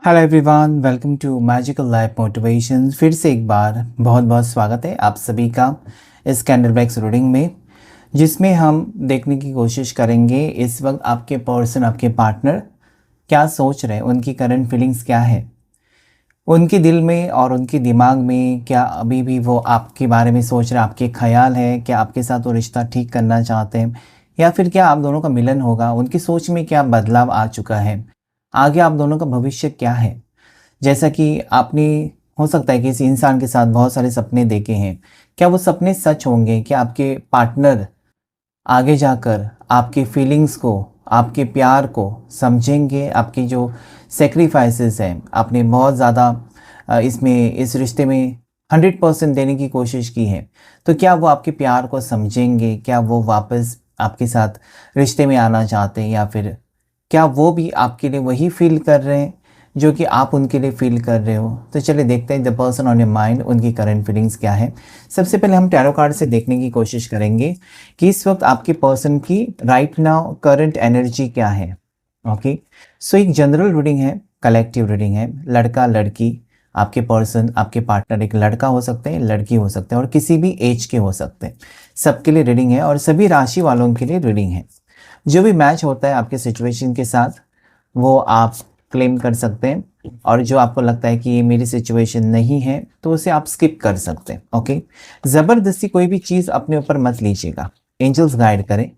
Hello everyone, welcome to magical life motivation. फिर से एक बार बहुत बहुत स्वागत है आप सभी का इस कैंडलबैक्स रीडिंग में, जिसमें हम देखने की कोशिश करेंगे इस वक्त आपके पर्सन, आपके पार्टनर क्या सोच रहे हैं, उनकी करंट फीलिंग्स क्या है, उनके दिल में और उनके दिमाग में क्या अभी भी वो आपके बारे में सोच रहे हैं, आपके ख्याल है, क्या आपके साथ वो रिश्ता ठीक करना चाहते हैं या फिर क्या आप दोनों का मिलन होगा, उनकी सोच में क्या बदलाव आ चुका है, आगे आप दोनों का भविष्य क्या है। जैसा कि आपने हो सकता है कि इस इंसान के साथ बहुत सारे सपने देखे हैं, क्या वो सपने सच होंगे? क्या आपके पार्टनर आगे जाकर आपकी फीलिंग्स को, आपके प्यार को समझेंगे? आपकी जो सेक्रीफाइसेस हैं, आपने बहुत ज़्यादा इसमें इस रिश्ते में 100% देने की कोशिश की है, तो क्या वो आपके प्यार को समझेंगे? क्या वो वापस आपके साथ रिश्ते में आना चाहते हैं या फिर क्या वो भी आपके लिए वही फील कर रहे हैं जो कि आप उनके लिए फील कर रहे हो? तो चलिए देखते हैं the person on your mind, उनकी करंट फीलिंग्स क्या है। सबसे पहले हम टैरो कार्ड से देखने की कोशिश करेंगे कि इस वक्त आपके पर्सन की राइट नाउ करंट एनर्जी क्या है। ओके, सो एक जनरल रीडिंग है, कलेक्टिव रीडिंग है। लड़का लड़की, आपके पर्सन, आपके पार्टनर एक लड़का हो सकते हैं, लड़की हो सकते हैं और किसी भी एज के हो सकते हैं। सबके लिए रीडिंग है और सभी राशि वालों के लिए रीडिंग है। जो भी मैच होता है आपके सिचुएशन के साथ वो आप क्लेम कर सकते हैं, और जो आपको लगता है कि ये मेरी सिचुएशन नहीं है तो उसे आप स्किप कर सकते हैं। ओके, ज़बरदस्ती कोई भी चीज़ अपने ऊपर मत लीजिएगा, एंजल्स गाइड करें।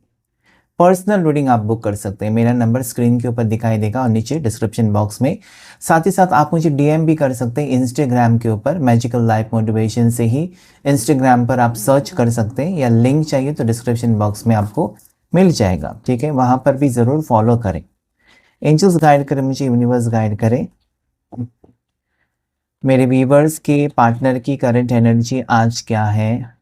पर्सनल रीडिंग आप बुक कर सकते हैं, मेरा नंबर स्क्रीन के ऊपर दिखाई देगा और नीचे डिस्क्रिप्शन बॉक्स में। साथ ही साथ आप मुझे डीएम भी कर सकते हैं इंस्टाग्राम के ऊपर, मैजिकल लाइफ मोटिवेशन से ही इंस्टाग्राम पर आप सर्च कर सकते हैं, या लिंक चाहिए तो डिस्क्रिप्शन बॉक्स में आपको मिल जाएगा। ठीक है, वहाँ पर भी ज़रूर फॉलो करें। एंजल्स गाइड करें मुझे, यूनिवर्स गाइड करें मेरे व्यूवर्स के पार्टनर की करंट एनर्जी आज क्या है।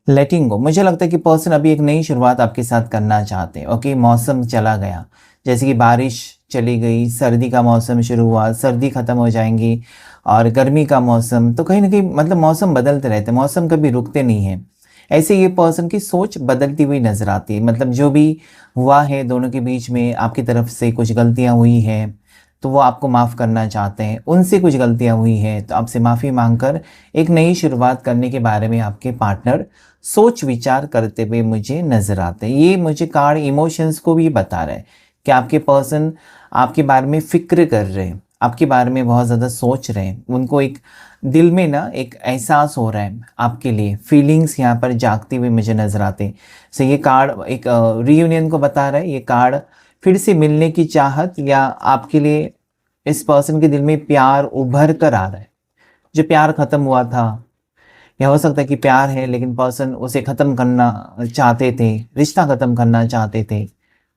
लेटिंग गो, मुझे लगता है कि पर्सन अभी एक नई शुरुआत आपके साथ करना चाहते हैं। ओके, मौसम चला गया, जैसे कि बारिश चली गई, सर्दी का मौसम शुरू हुआ, सर्दी ख़त्म हो जाएंगी और गर्मी का मौसम, तो कहीं ना कहीं मतलब मौसम बदलते रहते हैं, मौसम कभी रुकते नहीं हैं। ऐसे ये पर्सन की सोच बदलती हुई नज़र आती है। मतलब जो भी हुआ है दोनों के बीच में, आपकी तरफ से कुछ गलतियाँ हुई हैं तो वो आपको माफ़ करना चाहते हैं, उनसे कुछ गलतियाँ हुई हैं तो आपसे माफ़ी मांगकर एक नई शुरुआत करने के बारे में आपके पार्टनर सोच विचार करते हुए मुझे नज़र आते हैं। ये मुझे कार्ड इमोशंस को भी बता रहा है कि आपके पर्सन आपके बारे में फ़िक्र कर रहे हैं, आपके बारे में बहुत ज़्यादा सोच रहे हैं। उनको एक दिल में ना एक एहसास हो रहा है आपके लिए, फीलिंग्स यहाँ पर जागती हुई मुझे नज़र आते हैं। सो ये कार्ड एक रीयूनियन को बता रहा है। ये कार्ड फिर से मिलने की चाहत, या आपके लिए इस पर्सन के दिल में प्यार उभर कर आ रहा है। जो प्यार ख़त्म हुआ था, या हो सकता है कि प्यार है लेकिन पर्सन उसे ख़त्म करना चाहते थे, रिश्ता ख़त्म करना चाहते थे,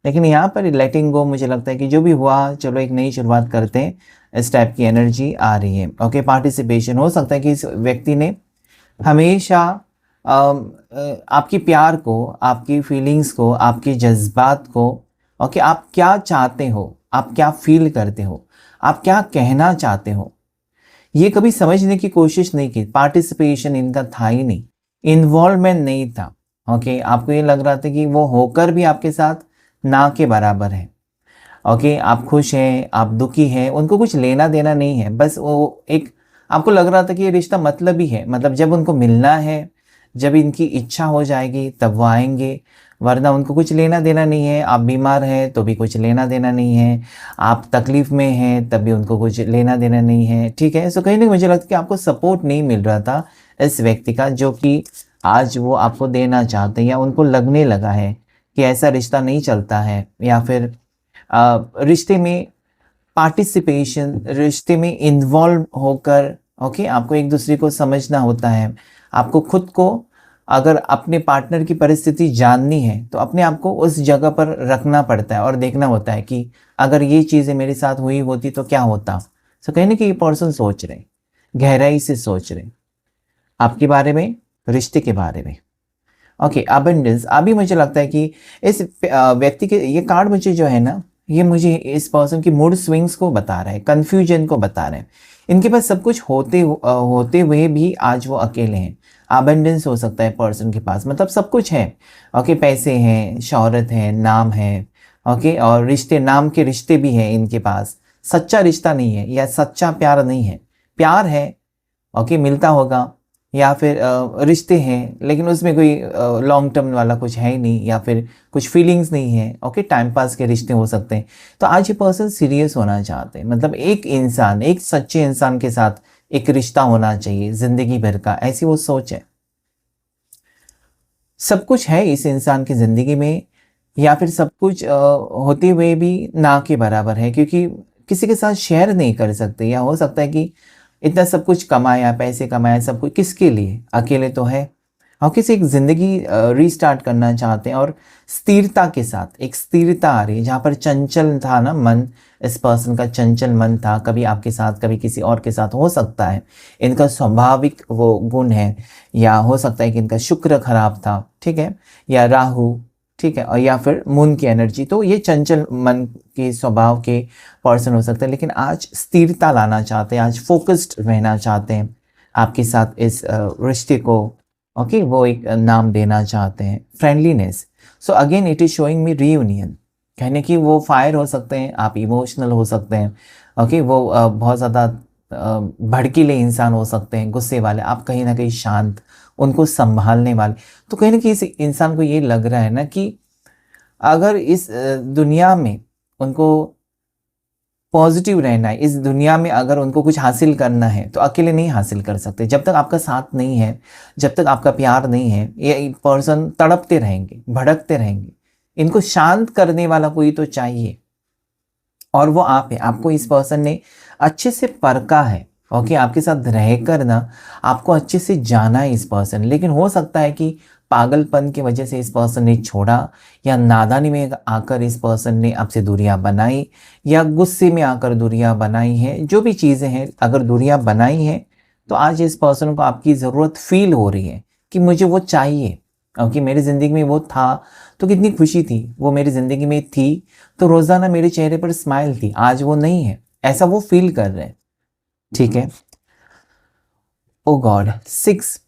लेकिन यहाँ पर लेटिंग गो, मुझे लगता है कि जो भी हुआ चलो एक नई शुरुआत करते हैं, इस टाइप की एनर्जी आ रही है। ओके, पार्टिसिपेशन, हो सकता है कि इस व्यक्ति ने हमेशा आपकी प्यार को, आपकी फीलिंग्स को, आपके जज्बात को, ओके, आप क्या चाहते हो, आप क्या फील करते हो, आप क्या कहना चाहते हो, ये कभी समझने की कोशिश नहीं की। पार्टिसिपेशन इनका था ही नहीं, इन्वॉल्वमेंट नहीं था। ओके, आपको ये लग रहा था कि वो होकर भी आपके साथ ना के बराबर है। ओके, आप खुश हैं, आप दुखी हैं, उनको कुछ लेना देना नहीं है। बस वो एक, आपको लग रहा था कि ये रिश्ता मतलब ही है, मतलब जब उनको मिलना है, जब इनकी इच्छा हो जाएगी तब वो आएंगे, वरना उनको कुछ लेना देना नहीं है। आप बीमार हैं तो भी कुछ लेना देना नहीं है, आप तकलीफ़ में हैं तब भी उनको कुछ लेना देना नहीं है। ठीक है, सो कहीं ना मुझे लगता है कि आपको सपोर्ट नहीं मिल रहा था इस व्यक्ति का, जो कि आज वो आपको देना चाहते हैं, या उनको लगने लगा है कि ऐसा रिश्ता नहीं चलता है, या फिर रिश्ते में पार्टिसिपेशन, रिश्ते में इन्वॉल्व होकर, ओके, आपको एक दूसरे को समझना होता है। आपको खुद को, अगर अपने पार्टनर की परिस्थिति जाननी है तो अपने आप को उस जगह पर रखना पड़ता है और देखना होता है कि अगर ये चीज़ें मेरे साथ हुई होती तो क्या होता। सो कहीं ना कहीं ये पर्सन सोच रहे, गहराई से सोच रहे आपके बारे में, रिश्ते के बारे में। ओके, अबंडेंस, अभी मुझे लगता है कि इस व्यक्ति के, ये कार्ड मुझे जो है ना, ये मुझे इस पर्सन की मूड स्विंग्स को बता रहा है, कन्फ्यूजन को बता रहे हैं। इनके पास सब कुछ होते हुए भी आज वो अकेले हैं। अबंडेंस हो सकता है पर्सन के पास, मतलब सब कुछ है। ओके, पैसे हैं, शोहरत है, नाम है, ओके, और रिश्ते, नाम के रिश्ते भी हैं इनके पास, सच्चा रिश्ता नहीं है या सच्चा प्यार नहीं है, प्यार है ओके, मिलता होगा, या फिर रिश्ते हैं लेकिन उसमें कोई लॉन्ग टर्म वाला कुछ है ही नहीं, या फिर कुछ फीलिंग्स नहीं है ओके, टाइम पास के रिश्ते हो सकते हैं। तो आज ये पर्सन सीरियस होना चाहते हैं, मतलब एक इंसान, एक सच्चे इंसान के साथ एक रिश्ता होना चाहिए ज़िंदगी भर का, ऐसी वो सोच है। सब कुछ है इस इंसान की ज़िंदगी में, या फिर सब कुछ होते हुए भी ना के बराबर है, क्योंकि किसी के साथ शेयर नहीं कर सकते, या हो सकता है कि इतना सब कुछ कमाया, पैसे कमाया, सब कुछ किसके लिए, अकेले तो है। और किसी एक ज़िंदगी रीस्टार्ट करना चाहते हैं, और स्थिरता के साथ एक स्थिरता आ रही है, जहाँ पर चंचल था ना मन, इस पर्सन का चंचल मन था, कभी आपके साथ कभी किसी और के साथ हो सकता है, इनका स्वाभाविक वो गुण है, या हो सकता है कि इनका शुक्र खराब था, ठीक है, या राहु, ठीक है, और या फिर मून की एनर्जी, तो ये चंचल मन के स्वभाव के पर्सन हो सकते हैं। लेकिन आज स्थिरता लाना चाहते हैं, आज फोकस्ड रहना चाहते हैं आपके साथ इस रिश्ते को ओके, वो एक नाम देना चाहते हैं, friendliness. So again it is showing me reunion, कहने की वो फायर हो सकते हैं, आप इमोशनल हो सकते हैं ओके, वो बहुत ज़्यादा भड़कीले इंसान हो सकते हैं, गुस्से वाले, आप कहीं ना कहीं शांत, उनको संभालने वाले। तो कहीं ना कहीं इस इंसान को ये लग रहा है ना कि अगर इस दुनिया में उनको पॉजिटिव रहना है, इस दुनिया में अगर उनको कुछ हासिल करना है तो अकेले नहीं हासिल कर सकते। जब तक आपका साथ नहीं है, जब तक आपका प्यार नहीं है, ये पर्सन तड़पते रहेंगे, भड़कते रहेंगे। इनको शांत करने वाला कोई तो चाहिए, और वो आप है। आपको इस पर्सन ने अच्छे से परखा है ओके, आपके साथ रहकर ना आपको अच्छे से जाना है इस पर्सन। लेकिन हो सकता है कि पागलपन की वजह से इस पर्सन ने छोड़ा, या नादानी में आकर इस पर्सन ने आपसे दूरियां बनाई, या गुस्से में आकर दूरियां बनाई हैं। जो भी चीज़ें हैं, अगर दूरियां बनाई हैं तो आज इस पर्सन को आपकी ज़रूरत फील हो रही है कि मुझे वो चाहिए ओके, मेरी ज़िंदगी में वो था तो कितनी खुशी थी, वो मेरी ज़िंदगी में थी तो रोज़ाना मेरे चेहरे पर स्माइल थी, आज वो नहीं है, ऐसा वो फील कर रहे हैं, ठीक है। O God, 6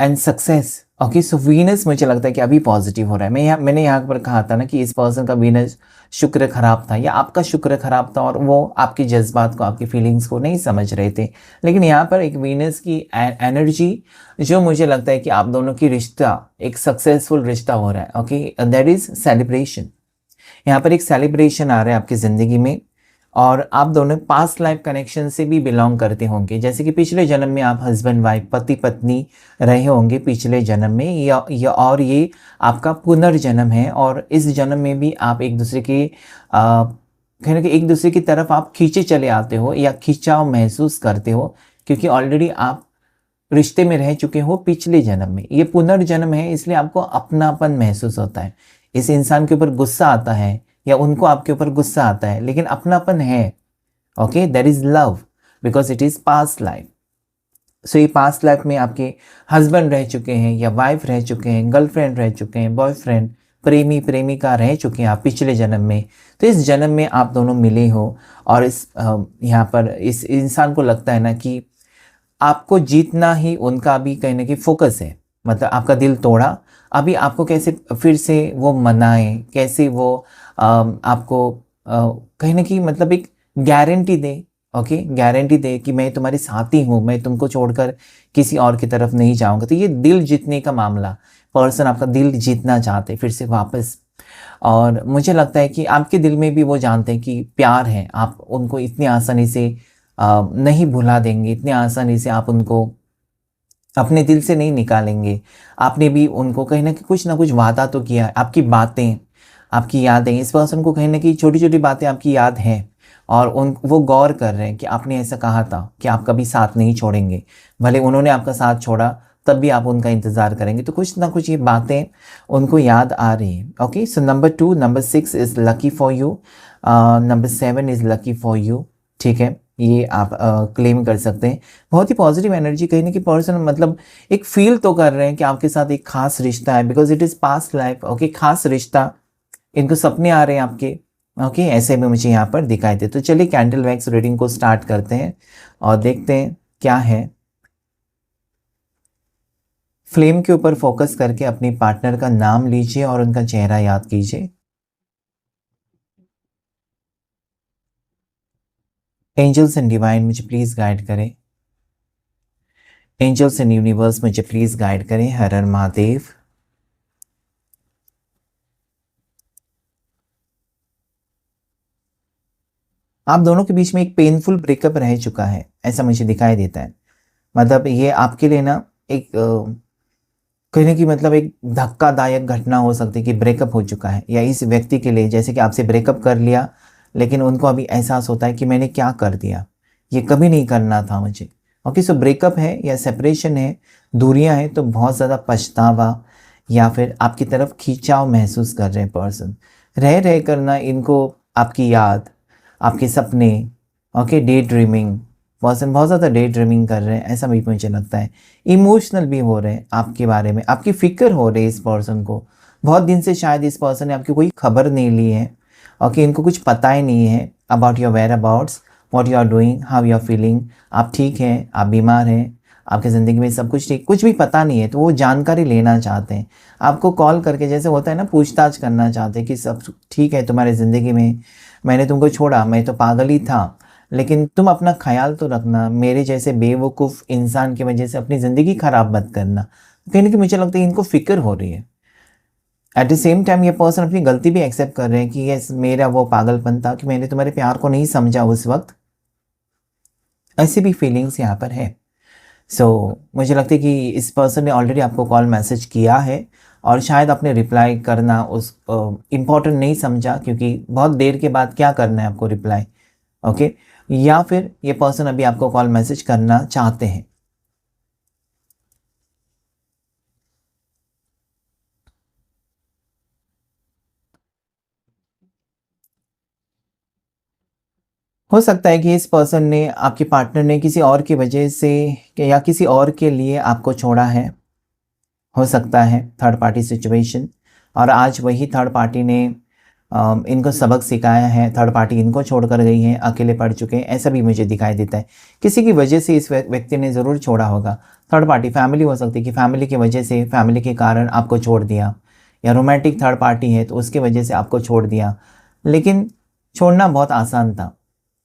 and success okay, so Venus मुझे लगता है कि अभी पॉजिटिव हो रहा है। मैंने यहाँ पर कहा था ना कि इस पर्सन का वीनस शुक्र खराब था, या आपका शुक्र खराब था, और वो आपके जज्बात को, आपकी फीलिंग्स को नहीं समझ रहे थे। लेकिन यहाँ पर एक वीनस की एनर्जी, जो मुझे लगता है कि आप दोनों की रिश्ता एक सक्सेसफुल रिश्ता हो रहा है ओके, दैट इज सेलिब्रेशन। यहाँ पर एक सेलिब्रेशन आ रहा है आपकी ज़िंदगी में, और आप दोनों पास्ट लाइफ कनेक्शन से भी बिलोंग करते होंगे। जैसे कि पिछले जन्म में आप हस्बैंड वाइफ, पति पत्नी रहे होंगे पिछले जन्म में, या और ये आपका पुनर्जन्म है, और इस जन्म में भी आप एक दूसरे के कहने कि एक दूसरे की तरफ आप खींचे चले आते हो, या खिंचाव महसूस करते हो, क्योंकि ऑलरेडी आप रिश्ते में रह चुके हो पिछले जन्म में। ये पुनर्जन्म है, इसलिए आपको अपनापन महसूस होता है। इस इंसान के ऊपर गुस्सा आता है, या उनको आपके ऊपर गुस्सा आता है, लेकिन अपनापन है okay, there is love, because it is past life. So ये पास्ट लाइफ में आपके हस्बैंड रह चुके हैं, या वाइफ रह चुके हैं, गर्लफ्रेंड रह चुके हैं, बॉयफ्रेंड, प्रेमी प्रेमिका रह चुके हैं आप पिछले जन्म में। तो इस जन्म में आप दोनों मिले हो, और इस यहाँ पर इस इंसान को लगता है ना कि आपको जीतना ही उनका भी कहीं ना कहीं फोकस है। मतलब आपका दिल तोड़ा, अभी आपको कैसे फिर से वो मनाए, कैसे वो आपको कहीं ना कहीं मतलब एक गारंटी दे ओके, गारंटी दे कि मैं तुम्हारे साथी हूँ, मैं तुमको छोड़कर किसी और की तरफ नहीं जाऊँगा। तो ये दिल जीतने का मामला, पर्सन आपका दिल जीतना चाहते फिर से वापस। और मुझे लगता है कि आपके दिल में भी वो जानते हैं कि प्यार है, आप उनको इतनी आसानी से नहीं भुला देंगे, इतनी आसानी से आप उनको अपने दिल से नहीं निकालेंगे। आपने भी उनको कहीं ना कुछ वादा तो किया है। आपकी बातें, आपकी यादें, इस पर्सन को कहीं ना कहीं छोटी छोटी बातें आपकी याद हैं, और वो गौर कर रहे हैं कि आपने ऐसा कहा था कि आप कभी साथ नहीं छोड़ेंगे, भले उन्होंने आपका साथ छोड़ा तब भी आप उनका इंतज़ार करेंगे। तो कुछ ना कुछ ये बातें उनको याद आ रही हैं okay. So number 2, number 6 is lucky for you, number 7 is lucky for you, ठीक है, ये आप क्लेम कर सकते हैं। बहुत ही पॉजिटिव एनर्जी, कहीं ना कहीं पर्सन मतलब एक फील तो कर रहे हैं कि आपके साथ एक खास रिश्ता है, because it is past life okay, खास रिश्ता। इनको सपने आ रहे हैं आपके ओके, ऐसे में मुझे यहाँ पर दिखाई दे। तो चलिए कैंडल वैक्स रीडिंग को स्टार्ट करते हैं और देखते हैं क्या है। फ्लेम के ऊपर फोकस करके अपनी पार्टनर का नाम लीजिए और उनका चेहरा याद कीजिए। एंजल्स एंड डिवाइन मुझे प्लीज़ गाइड करें। एंजल्स एंड यूनिवर्स मुझे प्लीज़ गाइड करें। हर हर महादेव। आप दोनों के बीच में एक पेनफुल ब्रेकअप रह चुका है, ऐसा मुझे दिखाई देता है। मतलब ये आपके लिए ना एक कहने की मतलब एक धक्कादायक घटना हो सकती है कि ब्रेकअप हो चुका है, या इस व्यक्ति के लिए जैसे कि आपसे ब्रेकअप कर लिया, लेकिन उनको अभी एहसास होता है कि मैंने क्या कर दिया, ये कभी नहीं करना था मुझे। ओके, सो ब्रेकअप है या सेपरेशन है, दूरियां हैं, तो बहुत ज़्यादा पछतावा या फिर आपकी तरफ खिंचाव महसूस कर रहे हैं पर्सन। रह रह करना इनको आपकी याद, आपके सपने, ओके, डे ड्रीमिंग, पर्सन बहुत ज़्यादा डे ड्रीमिंग कर रहे हैं, ऐसा भी मुझे लगता है। इमोशनल भी हो रहे हैं आपके बारे में, आपकी फ़िक्र हो रही है इस पर्सन को। बहुत दिन से शायद इस पर्सन ने आपकी कोई खबर नहीं ली है, ओके, इनको कुछ पता ही नहीं है about your whereabouts, what you are doing, how you are feeling, आप ठीक हैं, आप बीमार हैं, आपकी ज़िंदगी में सब कुछ ठीक, कुछ भी पता नहीं है, तो वो जानकारी लेना चाहते हैं। आपको कॉल करके जैसे होता है ना, पूछताछ करना चाहते हैं कि सब ठीक है तुम्हारी ज़िंदगी में, मैंने तुमको छोड़ा, मैं तो पागल ही था, लेकिन तुम अपना ख्याल तो रखना, मेरे जैसे बेवकूफ़ इंसान की वजह से अपनी ज़िंदगी ख़राब मत करना। कहीं ना कहीं मुझे लगता है इनको फ़िक्र हो रही है। एट द सेम टाइम ये पर्सन अपनी गलती भी एक्सेप्ट कर रहे हैं कि यस, मेरा वो पागलपन था कि मैंने तुम्हारे प्यार को नहीं समझा उस वक्त। ऐसी भी फीलिंग्स यहाँ पर है। सो मुझे लगता है कि इस पर्सन ने ऑलरेडी आपको कॉल मैसेज किया है, और शायद आपने रिप्लाई करना उस इम्पोर्टेंट नहीं समझा, क्योंकि बहुत देर के बाद क्या करना है आपको रिप्लाई, ओके। या फिर ये पर्सन अभी आपको कॉल मैसेज करना चाहते हैं। हो सकता है कि इस पर्सन ने, आपके पार्टनर ने किसी और की वजह से या किसी और के लिए आपको छोड़ा है। हो सकता है थर्ड पार्टी सिचुएशन, और आज वही थर्ड पार्टी ने इनको सबक सिखाया है, थर्ड पार्टी इनको छोड़कर गई है, अकेले पड़ चुके हैं, ऐसा भी मुझे दिखाई देता है। किसी की वजह से इस व्यक्ति ने ज़रूर छोड़ा होगा। थर्ड पार्टी फैमिली हो सकती है कि फैमिली की वजह से, फैमिली के कारण आपको छोड़ दिया, या रोमांटिक थर्ड पार्टी है तो उसकी वजह से आपको छोड़ दिया। लेकिन छोड़ना बहुत आसान था।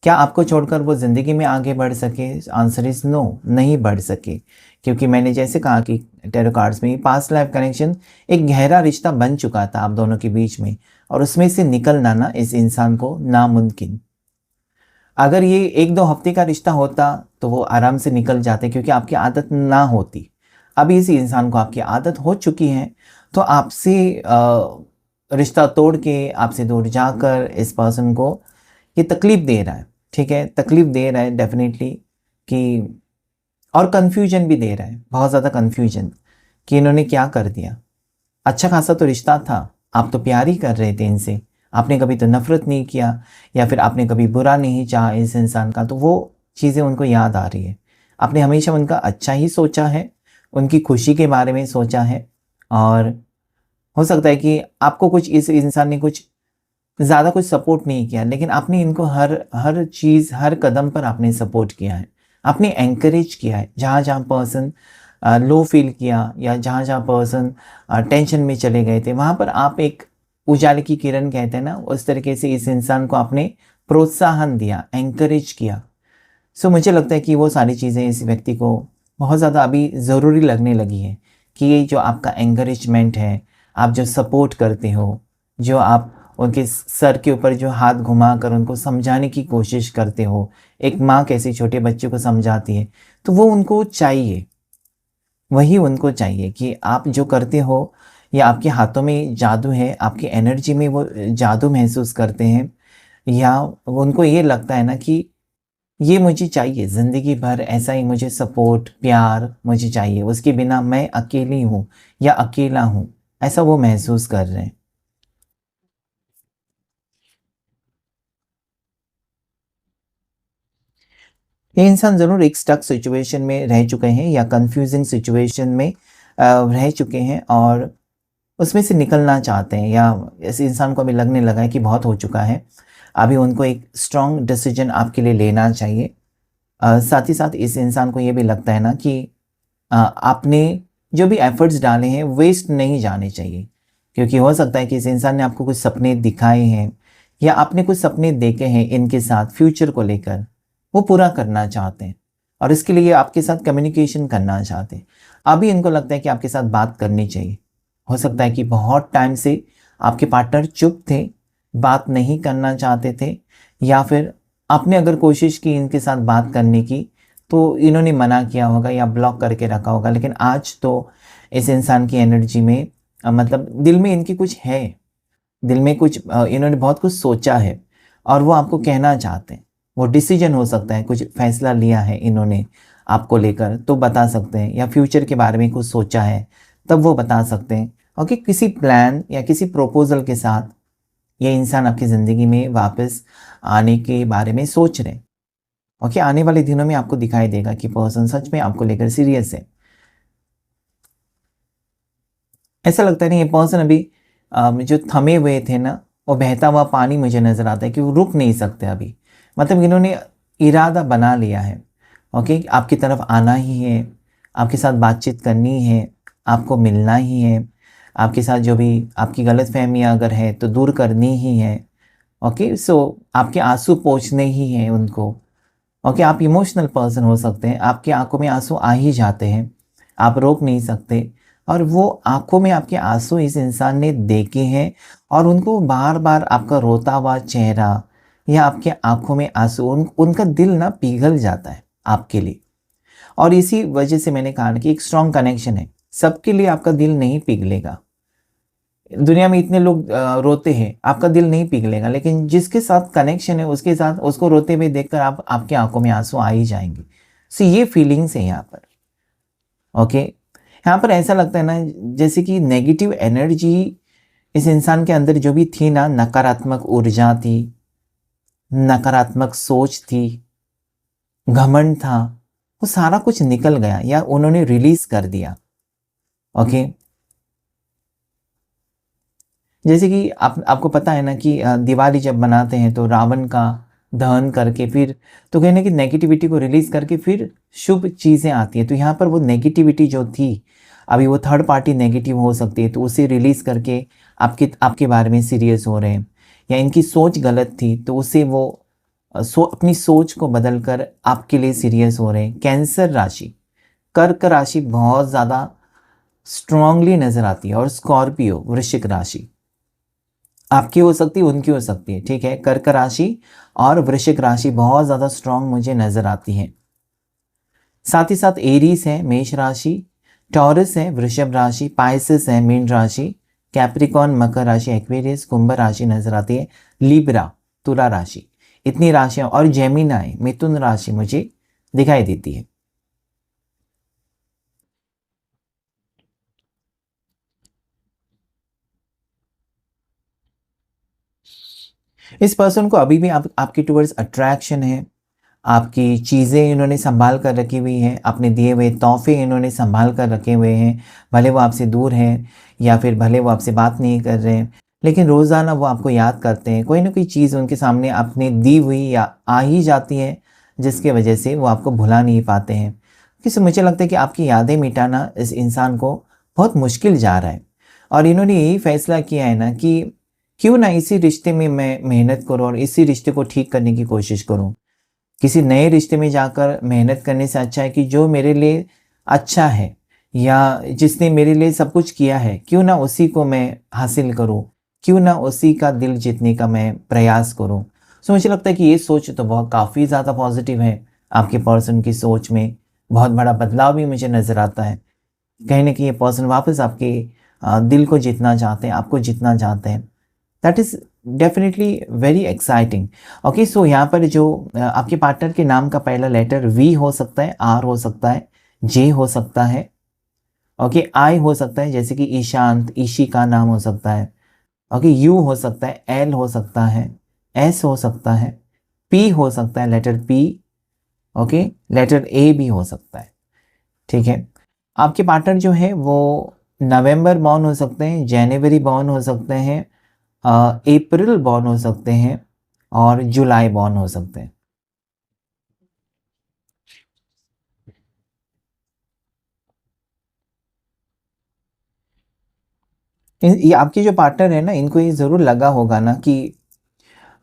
क्या आपको छोड़कर वो ज़िंदगी में आगे बढ़ सके? आंसर इज़ नो, नहीं बढ़ सके, क्योंकि मैंने जैसे कहा कि टैरो कार्ड्स में पास्ट लाइफ कनेक्शन एक गहरा रिश्ता बन चुका था आप दोनों के बीच में, और उसमें से निकलना ना इस इंसान को नामुमकिन। अगर ये 1-2 हफ्ते का रिश्ता होता तो वो आराम से निकल जाते, क्योंकि आपकी आदत ना होती। अभी इस इंसान को आपकी आदत हो चुकी है, तो आपसे रिश्ता तोड़ के, आपसे दूर जाकर इस पर्सन को ये तकलीफ़ दे रहा है, ठीक है, तकलीफ़ दे रहा है डेफिनेटली, कि और कन्फ्यूजन भी दे रहा है, बहुत ज़्यादा कन्फ्यूजन, कि इन्होंने क्या कर दिया। अच्छा खासा तो रिश्ता था, आप तो प्यार ही कर रहे थे इनसे, आपने कभी तो नफ़रत नहीं किया, या फिर आपने कभी बुरा नहीं चाहा इस इंसान का, तो वो चीज़ें उनको याद आ रही है। आपने हमेशा उनका अच्छा ही सोचा है, उनकी खुशी के बारे में सोचा है, और हो सकता है कि आपको कुछ, इस इंसान ने कुछ ज़्यादा कुछ सपोर्ट नहीं किया, लेकिन आपने इनको हर हर चीज़, हर कदम पर आपने सपोर्ट किया है, आपने एनकरेज किया है। जहाँ जहाँ पर्सन लो फील किया, या जहाँ जहाँ पर्सन टेंशन में चले गए थे, वहाँ पर आप एक उजाले की किरण कहते हैं ना, उस तरीके से इस इंसान को आपने प्रोत्साहन दिया, एनकरेज किया। सो मुझे लगता है कि वो सारी चीज़ें इस व्यक्ति को बहुत ज़्यादा अभी ज़रूरी लगने लगी है, कि ये जो आपका एनकरेजमेंट है, आप जो सपोर्ट करते हो, जो आप उनके सर के ऊपर जो हाथ घुमाकर उनको समझाने की कोशिश करते हो, एक माँ कैसे छोटे बच्चे को समझाती है, तो वो उनको चाहिए, वही उनको चाहिए कि आप जो करते हो, या आपके हाथों में जादू है, आपकी एनर्जी में वो जादू महसूस करते हैं, या उनको ये लगता है ना कि ये मुझे चाहिए ज़िंदगी भर, ऐसा ही मुझे सपोर्ट, प्यार मुझे चाहिए, उसके बिना मैं अकेली हूँ या अकेला हूँ, ऐसा वो महसूस कर रहे हैं। ये इंसान ज़रूर एक स्टक सिचुएशन में रह चुके हैं, या कंफ्यूजिंग सिचुएशन में रह चुके हैं, और उसमें से निकलना चाहते हैं, या इस इंसान को अभी लगने लगा है कि बहुत हो चुका है, अभी उनको एक स्ट्रॉन्ग डिसीजन आपके लिए लेना चाहिए। साथ ही साथ इस इंसान को ये भी लगता है ना कि आपने जो भी एफर्ट्स डाले हैं वेस्ट नहीं जाने चाहिए, क्योंकि हो सकता है कि इस इंसान ने आपको कुछ सपने दिखाए हैं, या आपने कुछ सपने देखे हैं इनके साथ फ्यूचर को लेकर, वो पूरा करना चाहते हैं और इसके लिए आपके साथ कम्युनिकेशन करना चाहते हैं। अभी इनको लगता है कि आपके साथ बात करनी चाहिए। हो सकता है कि बहुत टाइम से आपके पार्टनर चुप थे, बात नहीं करना चाहते थे, या फिर आपने अगर कोशिश की इनके साथ बात करने की तो इन्होंने मना किया होगा या ब्लॉक करके रखा होगा। लेकिन आज तो इस इंसान की एनर्जी में मतलब दिल में इनकी कुछ है, दिल में कुछ इन्होंने बहुत कुछ सोचा है और वो आपको कहना चाहते हैं। वो डिसीजन हो सकता है, कुछ फैसला लिया है इन्होंने आपको लेकर तो बता सकते हैं, या फ्यूचर के बारे में कुछ सोचा है तब वो बता सकते हैं। ओके, किसी प्लान या किसी प्रपोजल के साथ ये इंसान आपकी ज़िंदगी में वापस आने के बारे में सोच रहे हैं। ओके, आने वाले दिनों में आपको दिखाई देगा कि पर्सन सच में आपको लेकर सीरियस है। ऐसा लगता नहीं, ये पर्सन अभी जो थमे हुए थे ना, वो बहता हुआ पानी मुझे नज़र आता है कि वो रुक नहीं सकते अभी। मतलब इन्होंने इरादा बना लिया है, ओके, आपकी तरफ आना ही है, आपके साथ बातचीत करनी है, आपको मिलना ही है, आपके साथ जो भी आपकी गलतफ़हमियाँ अगर है तो दूर करनी ही है। ओके, सो आपके आँसू पोंछने ही हैं उनको। ओके, आप इमोशनल पर्सन हो सकते हैं, आपकी आँखों में आँसू आ ही जाते हैं, आप रोक नहीं सकते। और वो आँखों में आपके आँसू इस इंसान ने देखे हैं और उनको बार-बार आपका रोता हुआ चेहरा या आपके आँखों में आँसू उनका दिल ना पिघल जाता है आपके लिए। और इसी वजह से मैंने कहा ना कि एक स्ट्रॉन्ग कनेक्शन है। सबके लिए आपका दिल नहीं पिघलेगा। दुनिया में इतने लोग रोते हैं, आपका दिल नहीं पिघलेगा, लेकिन जिसके साथ कनेक्शन है उसके साथ उसको रोते हुए देखकर आपकी आँखों में आँसू आ ही जाएँगे। सो ये फीलिंग्स है यहाँ पर। ओके, यहाँ पर ऐसा लगता है ना जैसे कि नेगेटिव एनर्जी इस इंसान के अंदर जो भी थी ना, नकारात्मक ऊर्जा थी, नकारात्मक सोच थी, घमंड था, वो सारा कुछ निकल गया या उन्होंने रिलीज़ कर दिया। ओके, जैसे कि आपको पता है ना कि दिवाली जब मनाते हैं तो रावण का दहन करके फिर तो कहीं ना कि नेगेटिविटी को रिलीज़ करके फिर शुभ चीज़ें आती हैं। तो यहाँ पर वो नेगेटिविटी जो थी, अभी वो थर्ड पार्टी नेगेटिव हो सकती है, तो उसे रिलीज़ करके आपके आपके बारे में सीरियस हो रहे हैं। या इनकी सोच गलत थी तो उससे वो अपनी सोच को बदल कर आपके लिए सीरियस हो रहे हैं। कैंसर राशि, कर्क राशि बहुत ज़्यादा स्ट्रांगली नज़र आती है, और स्कॉर्पियो वृश्चिक राशि आपकी हो सकती है, उनकी हो सकती है। ठीक है, कर्क राशि और वृश्चिक राशि बहुत ज़्यादा स्ट्रांग मुझे नज़र आती है। साथ ही साथ एरीज है मेष राशि, टॉरस है वृषभ राशि, पाइसेस है मीन राशि, कैप्रिकॉन मकर राशि, एक्वेरियस कुंभ राशि नज़र आती है, लिब्रा तुला राशि। इतनी राशियाँ और जेमिनाई मिथुन राशि मुझे दिखाई देती है। इस पर्सन को अभी भी आपकी टुवर्ड्स अट्रैक्शन है। आपकी चीज़ें इन्होंने सँभाल कर रखी हुई हैं, अपने दिए हुए तोहफ़े इन्होंने सँभाल कर रखे हुए हैं। भले वो आपसे दूर हैं या फिर भले वो आपसे बात नहीं कर रहे हैं, लेकिन रोज़ाना वो आपको याद करते हैं। कोई ना कोई चीज़ उनके सामने आपने दी हुई या आ ही जाती है, जिसकी वजह से वो आपको भुला नहीं पाते हैं। किसी मुझे लगता है कि आपकी यादें मिटाना इस इंसान को बहुत मुश्किल जा रहा है, और इन्होंने यही फ़ैसला किया है ना कि क्यों ना इसी रिश्ते में मैं मेहनत करूँ और इसी रिश्ते को ठीक करने की कोशिश करूँ। किसी नए रिश्ते में जाकर मेहनत करने से अच्छा है कि जो मेरे लिए अच्छा है या जिसने मेरे लिए सब कुछ किया है, क्यों ना उसी को मैं हासिल करूं, क्यों ना उसी का दिल जीतने का मैं प्रयास करूं। सो मुझे लगता है कि ये सोच तो बहुत काफ़ी ज़्यादा पॉजिटिव है। आपके पर्सन की सोच में बहुत बड़ा बदलाव भी मुझे नज़र आता है। कहीं न कहीं ये पर्सन वापस आपके दिल को जीतना चाहते हैं, आपको जीतना चाहते हैं। That is definitely very exciting. Okay, so यहाँ पर जो आपके पार्टनर के नाम का पहला लेटर वी हो सकता है, आर हो सकता है, जे हो सकता है, ओके, आई हो सकता है जैसे कि ईशांत, ईशी का नाम हो सकता है, ओके, यू हो सकता है, एल हो सकता है, एस हो सकता है, पी हो सकता है, letter P, okay, letter A भी हो सकता है। ठीक है, आपके पार्टनर जो है वो नवंबर बॉर्न हो सकते हैं, जनवरी बॉर्न हो सकते हैं, अप्रैल बॉर्न हो सकते हैं, और जुलाई बॉर्न हो सकते हैं। ये आपके जो पार्टनर है ना, इनको ये ज़रूर लगा होगा ना कि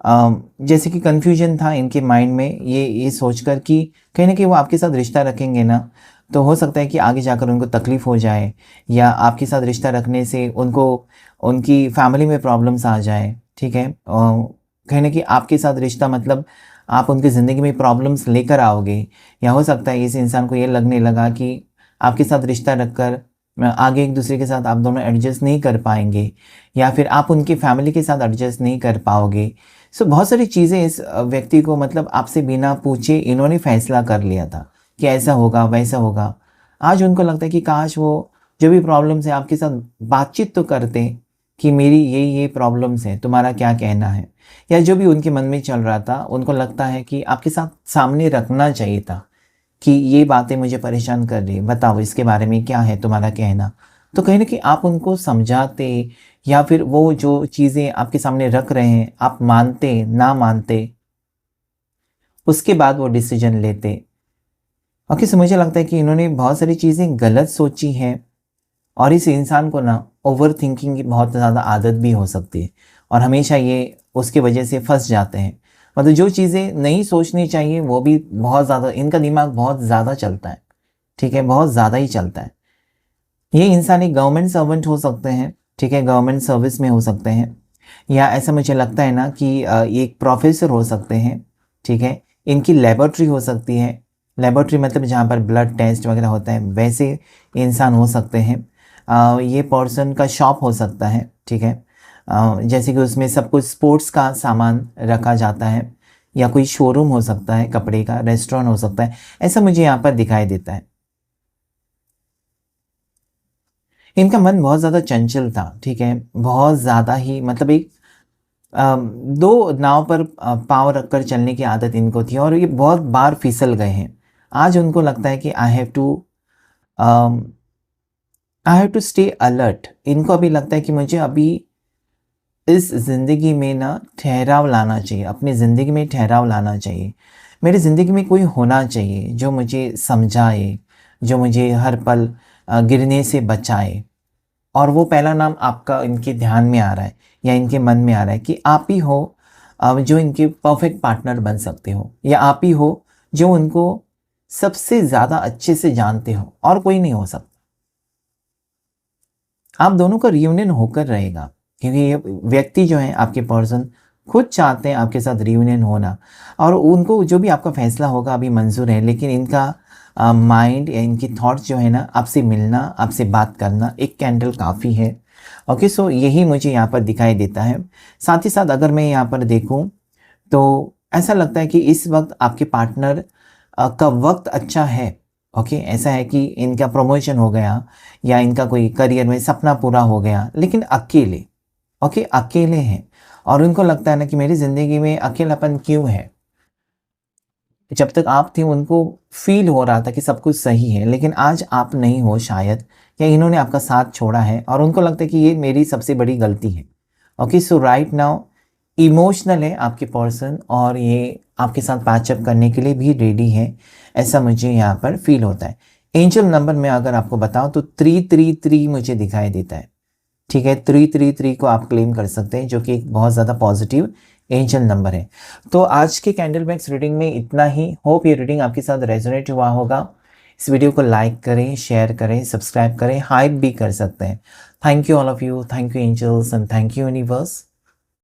जैसे कि कन्फ्यूजन था इनके माइंड में, ये सोचकर कि कहीं ना कहीं वो आपके साथ रिश्ता रखेंगे ना, तो हो सकता है कि आगे जाकर उनको तकलीफ़ हो जाए, या आपके साथ रिश्ता रखने से उनको उनकी फैमिली में प्रॉब्लम्स आ जाए। ठीक है, कहीं ना कहीं आपके साथ रिश्ता मतलब आप उनकी ज़िंदगी में प्रॉब्लम्स लेकर आओगे, या हो सकता है इस इंसान को ये लगने लगा कि आपके साथ रिश्ता रखकर आगे एक दूसरे के साथ आप दोनों एडजस्ट नहीं कर पाएंगे, या फिर आप उनकी फैमिली के साथ एडजस्ट नहीं कर पाओगे। सो बहुत सारी चीज़ें इस व्यक्ति को मतलब आपसे बिना पूछे इन्होंने फैसला कर लिया था कि ऐसा होगा वैसा होगा। आज उनको लगता है कि काश वो जो भी प्रॉब्लम्स है आपके साथ बातचीत तो करते कि मेरी ये प्रॉब्लम्स हैं, तुम्हारा क्या कहना है, या जो भी उनके मन में चल रहा था उनको लगता है कि आपके साथ सामने रखना चाहिए था कि ये बातें मुझे परेशान कर रही है, बताओ इसके बारे में क्या है तुम्हारा कहना। तो कहीं ना कहीं आप उनको समझाते, या फिर वो जो चीज़ें आपके सामने रख रहे हैं आप मानते ना मानते, उसके बाद वो डिसीजन लेते। ओके, सो मुझे लगता है कि इन्होंने बहुत सारी चीज़ें गलत सोची हैं, और इस इंसान को ना ओवर थिंकिंग की बहुत ज़्यादा आदत भी हो सकती है, और हमेशा ये उसकी वजह से फंस जाते हैं। मतलब जो चीज़ें नहीं सोचनी चाहिए वो भी बहुत ज़्यादा, इनका दिमाग बहुत ज़्यादा चलता है। ठीक है, बहुत ज़्यादा ही चलता है। ये इंसान एक गवर्नमेंट सर्वेंट हो सकते हैं, ठीक है, गवर्नमेंट सर्विस में हो सकते हैं, या ऐसा मुझे लगता है ना कि ये एक प्रोफेसर हो सकते हैं। ठीक है, इनकी लेबोरेटरी हो सकती है, लेबोरेटरी मतलब जहाँ पर ब्लड टेस्ट वगैरह होता है वैसे इंसान हो सकते हैं। ये पर्सन का शॉप हो सकता है। ठीक है, जैसे कि उसमें सब कुछ स्पोर्ट्स का सामान रखा जाता है, या कोई शोरूम हो सकता है कपड़े का, रेस्टोरेंट हो सकता है, ऐसा मुझे यहाँ पर दिखाई देता है। इनका मन बहुत ज़्यादा चंचल था। ठीक है, बहुत ज़्यादा ही मतलब एक दो नाव पर पाँव रखकर चलने की आदत इनको थी, और ये बहुत बार फिसल गए हैं। आज उनको लगता है कि I have to stay alert. इनको अभी लगता है कि मुझे अभी इस ज़िंदगी में ना ठहराव लाना चाहिए, अपनी ज़िंदगी में ठहराव लाना चाहिए। मेरी ज़िंदगी में कोई होना चाहिए जो मुझे समझाए, जो मुझे हर पल गिरने से बचाए। और वो पहला नाम आपका इनके ध्यान में आ रहा है, या इनके मन में आ रहा है कि आप ही हो जो इनके परफेक्ट पार्टनर बन सकते हो, या आप ही हो जो उनको सबसे ज़्यादा अच्छे से जानते हो, और कोई नहीं हो सकता। आप दोनों का रियूनियन होकर रहेगा, क्योंकि ये व्यक्ति जो है आपके पर्सन खुद चाहते हैं आपके साथ रियूनियन होना, और उनको जो भी आपका फैसला होगा अभी मंजूर है, लेकिन इनका माइंड या इनकी थॉट्स जो है ना आपसे मिलना, आपसे बात करना, एक कैंडल काफ़ी है। ओके, सो यही मुझे यहाँ पर दिखाई देता है। साथ ही साथ अगर मैं यहाँ पर देखूँ तो ऐसा लगता है कि इस वक्त आपके पार्टनर का वक्त अच्छा है। ओके, ऐसा है कि इनका प्रमोशन हो गया, या इनका कोई करियर में सपना पूरा हो गया, लेकिन अकेले। ओके, अकेले हैं, और उनको लगता है ना कि मेरी ज़िंदगी में अकेलापन क्यों है। जब तक आप थे उनको फील हो रहा था कि सब कुछ सही है, लेकिन आज आप नहीं हो शायद, या इन्होंने आपका साथ छोड़ा है, और उनको लगता है कि ये मेरी सबसे बड़ी गलती है। ओके, सो राइट नाउ इमोशनल है आपके पर्सन, और ये आपके साथ पैचअप करने के लिए भी रेडी है, ऐसा मुझे यहाँ पर फील होता है। एंजल नंबर में अगर आपको बताऊँ तो 333 मुझे दिखाई देता है। ठीक है, 333 को आप क्लेम कर सकते हैं, जो कि एक बहुत ज़्यादा पॉजिटिव एंजल नंबर है। तो आज के कैंडल मैक्स रीडिंग में इतना ही। होप ये रीडिंग आपके साथ रेजोनेट हुआ होगा। इस वीडियो को लाइक करें, शेयर करें, सब्सक्राइब करें, हाइप भी कर सकते हैं। Thank you all of you, thank you angels, and thank you universe.